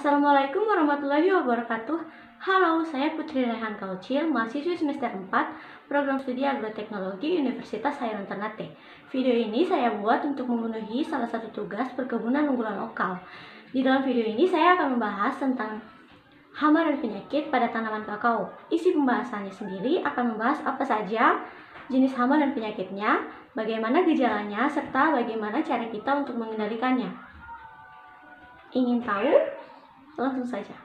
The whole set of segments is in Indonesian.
Assalamualaikum warahmatullahi wabarakatuh. Halo, saya Putri Rehan Kaucil, mahasiswi semester 4, Program Studi Agroteknologi Universitas Hairun Ternate. Video ini saya buat untuk memenuhi salah satu tugas perkebunan unggulan lokal. Di dalam video ini saya akan membahas tentang hama dan penyakit pada tanaman kakao. Isi pembahasannya sendiri akan membahas apa saja jenis hama dan penyakitnya, bagaimana gejalanya, serta bagaimana cara kita untuk mengendalikannya. Ingin tahu? Langsung saja.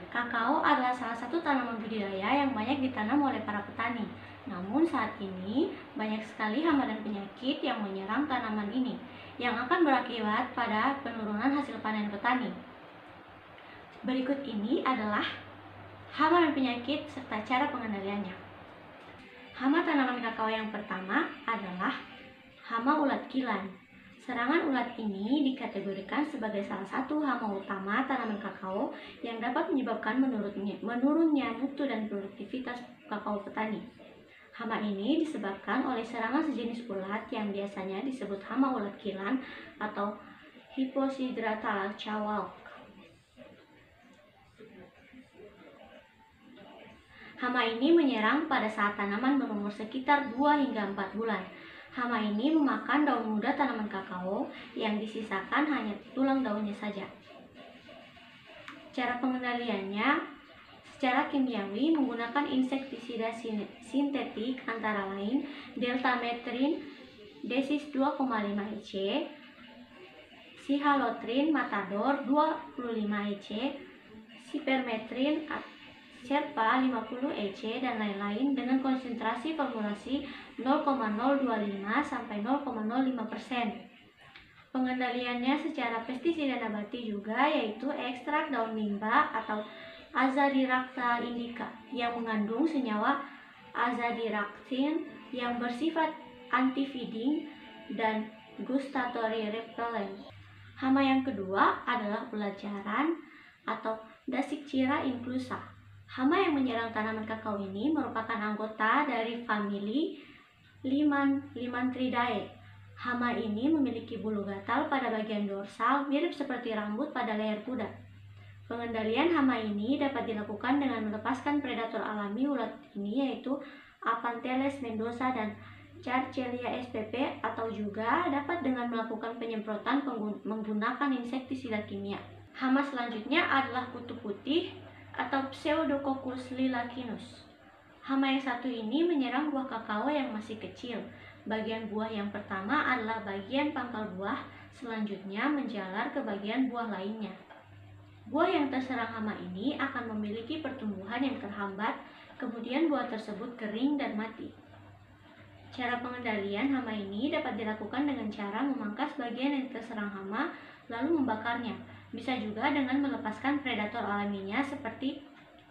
Kakao adalah salah satu tanaman budidaya yang banyak ditanam oleh para petani. Namun saat ini banyak sekali hama dan penyakit yang menyerang tanaman ini, yang akan berakibat pada penurunan hasil panen petani. Berikut ini adalah hama dan penyakit serta cara pengendaliannya. Hama tanaman kakao yang pertama adalah hama ulat kilan. Serangan ulat ini dikategorikan sebagai salah satu hama utama tanaman kakao yang dapat menyebabkan menurunnya mutu dan produktivitas kakao petani. Hama ini disebabkan oleh serangan sejenis ulat yang biasanya disebut hama ulat kilan atau Hipposidra cawalk. Hama ini menyerang pada saat tanaman berumur sekitar 2 hingga 4 bulan. Hama ini memakan daun muda tanaman kakao yang disisakan hanya tulang daunnya saja. Cara pengendaliannya secara kimiawi menggunakan insektisida sintetik antara lain deltametrin desis 2,5 EC, sihalotrin matador 25 EC, sipermetrin Sherpa 50 EC dan lain-lain dengan konsentrasi formulasi 0,025 sampai 0,05%. Pengendaliannya secara pestisida nabati juga yaitu ekstrak daun mimba atau Azadirachta indica yang mengandung senyawa azadirachtin yang bersifat anti-feeding dan gustatory repellent. Hama yang kedua adalah ulat jaran atau Dasycira inclusa. Hama yang menyerang tanaman kakao ini merupakan anggota dari famili Limanthridae. Hama ini memiliki bulu gatal pada bagian dorsal mirip seperti rambut pada leher kuda. Pengendalian hama ini dapat dilakukan dengan melepaskan predator alami ulat ini yaitu Aphanteles mendoza dan Charchelia spp atau juga dapat dengan melakukan penyemprotan menggunakan insektisida kimia. Hama selanjutnya adalah kutu putih atau Pseudococcus lilacinus. Hama yang satu ini menyerang buah kakao yang masih kecil. Bagian buah yang pertama adalah bagian pangkal buah, selanjutnya menjalar ke bagian buah lainnya. Buah yang terserang hama ini akan memiliki pertumbuhan yang terhambat, kemudian buah tersebut kering dan mati. Cara pengendalian hama ini dapat dilakukan dengan cara memangkas bagian yang terserang hama lalu membakarnya. Bisa juga dengan melepaskan predator alaminya seperti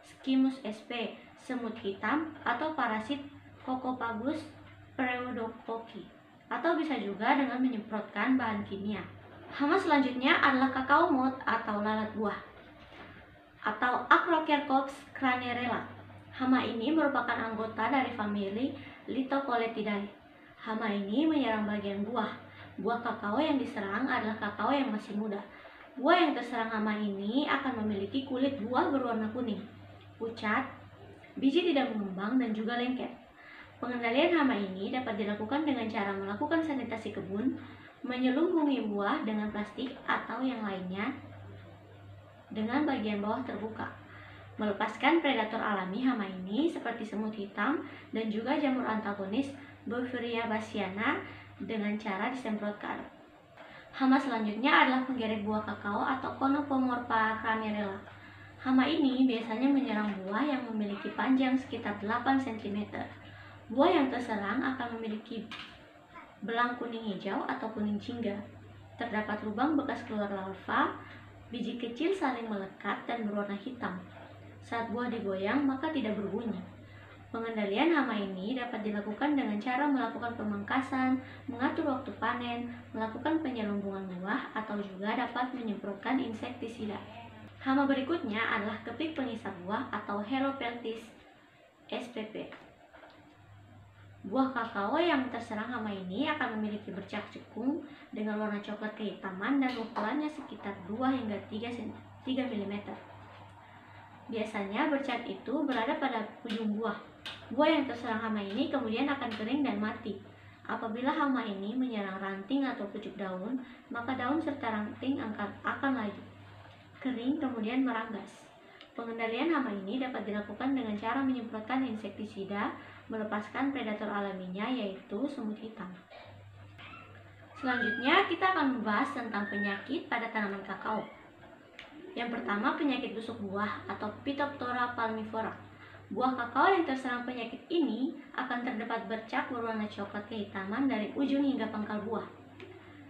Schimus sp, semut hitam, atau parasit Coccophagus pseudococcus, atau bisa juga dengan menyemprotkan bahan kimia. Hama selanjutnya adalah kakao moth atau lalat buah atau Acrocercops cranerella. Hama ini merupakan anggota dari famili Lithocoletidae. Hama ini menyerang bagian buah. Buah kakao yang diserang adalah kakao yang masih muda. Buah yang terserang hama ini akan memiliki kulit buah berwarna kuning, pucat, biji tidak mengembang, dan juga lengket. Pengendalian hama ini dapat dilakukan dengan cara melakukan sanitasi kebun, menyelubungi buah dengan plastik atau yang lainnya dengan bagian bawah terbuka, melepaskan predator alami hama ini seperti semut hitam dan juga jamur antagonis Bouveria bassiana dengan cara disemprotkan. Hama selanjutnya adalah penggerek buah kakao atau Conopomorpha cranerella. Hama ini biasanya menyerang buah yang memiliki panjang sekitar 8 cm. Buah yang terserang akan memiliki belang kuning hijau atau kuning jingga. Terdapat lubang bekas keluar larva, biji kecil saling melekat dan berwarna hitam. Saat buah digoyang maka tidak berbunyi. Pengendalian hama ini dapat dilakukan dengan cara melakukan pemangkasan, mengatur waktu panen, melakukan penyelubungan buah, atau juga dapat menyemprotkan insektisida. Hama berikutnya adalah kepik pengisap buah atau Helopeltis spp. Buah kakao yang terserang hama ini akan memiliki bercak cekung dengan warna coklat kehitaman dan ukurannya sekitar 2 hingga 3 3 mm. Biasanya bercak itu berada pada ujung buah. Buah yang terserang hama ini kemudian akan kering dan mati. Apabila hama ini menyerang ranting atau pucuk daun, maka daun serta ranting akan laju kering kemudian meranggas. Pengendalian hama ini dapat dilakukan dengan cara menyemprotkan insektisida, melepaskan predator alaminya yaitu semut hitam. Selanjutnya kita akan membahas tentang penyakit pada tanaman kakao. Yang pertama, penyakit busuk buah atau Phytophthora palmivora. Buah kakao yang terserang penyakit ini akan terdapat bercak berwarna coklat kehitaman dari ujung hingga pangkal buah.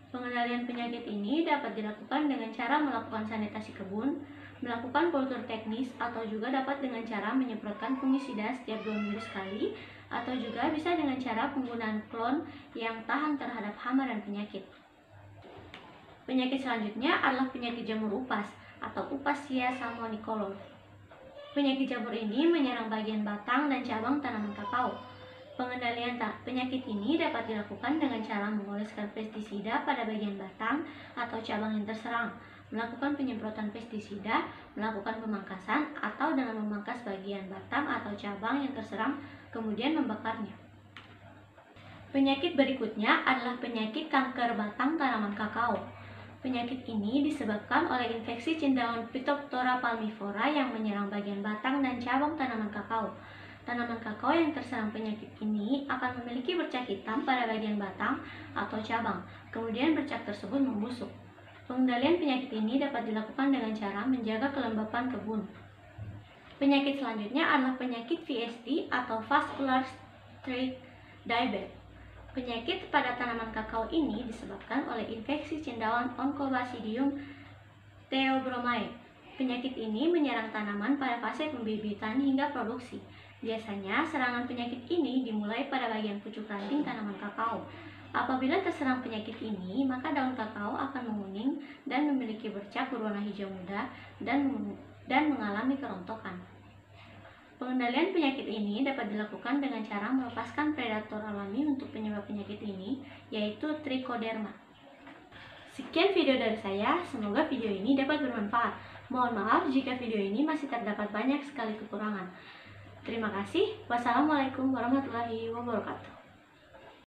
Pengendalian penyakit ini dapat dilakukan dengan cara melakukan sanitasi kebun, melakukan kultur teknis, atau juga dapat dengan cara menyemprotkan fungisida setiap 2 minggu sekali, atau juga bisa dengan cara penggunaan klon yang tahan terhadap hama dan penyakit. Penyakit selanjutnya adalah penyakit jamur upas atau Upasia salmonicolor. Penyakit jamur ini menyerang bagian batang dan cabang tanaman kakao. Pengendalian penyakit ini dapat dilakukan dengan cara mengoleskan pestisida pada bagian batang atau cabang yang terserang, melakukan penyemprotan pestisida, melakukan pemangkasan, atau dengan memangkas bagian batang atau cabang yang terserang kemudian membakarnya. Penyakit berikutnya adalah penyakit kanker batang tanaman kakao. Penyakit ini disebabkan oleh infeksi cendawan Phytophthora palmivora yang menyerang bagian batang dan cabang tanaman kakao. Tanaman kakao yang terserang penyakit ini akan memiliki bercak hitam pada bagian batang atau cabang, kemudian bercak tersebut membusuk. Pengendalian penyakit ini dapat dilakukan dengan cara menjaga kelembapan kebun. Penyakit selanjutnya adalah penyakit VSD atau Vascular Streak Diabetes. Penyakit pada tanaman kakao ini disebabkan oleh infeksi cendawan Onchobasidium theobromai. Penyakit ini menyerang tanaman pada fase pembibitan hingga produksi. Biasanya serangan penyakit ini dimulai pada bagian pucuk ranting tanaman kakao. Apabila terserang penyakit ini, maka daun kakao akan menguning dan memiliki bercak berwarna hijau muda dan mengalami kerontokan. Pengendalian penyakit ini dapat dilakukan dengan cara melepaskan predator alami untuk penyebab penyakit ini, yaitu Trichoderma. Sekian video dari saya, semoga video ini dapat bermanfaat. Mohon maaf jika video ini masih terdapat banyak sekali kekurangan. Terima kasih. Wassalamualaikum warahmatullahi wabarakatuh.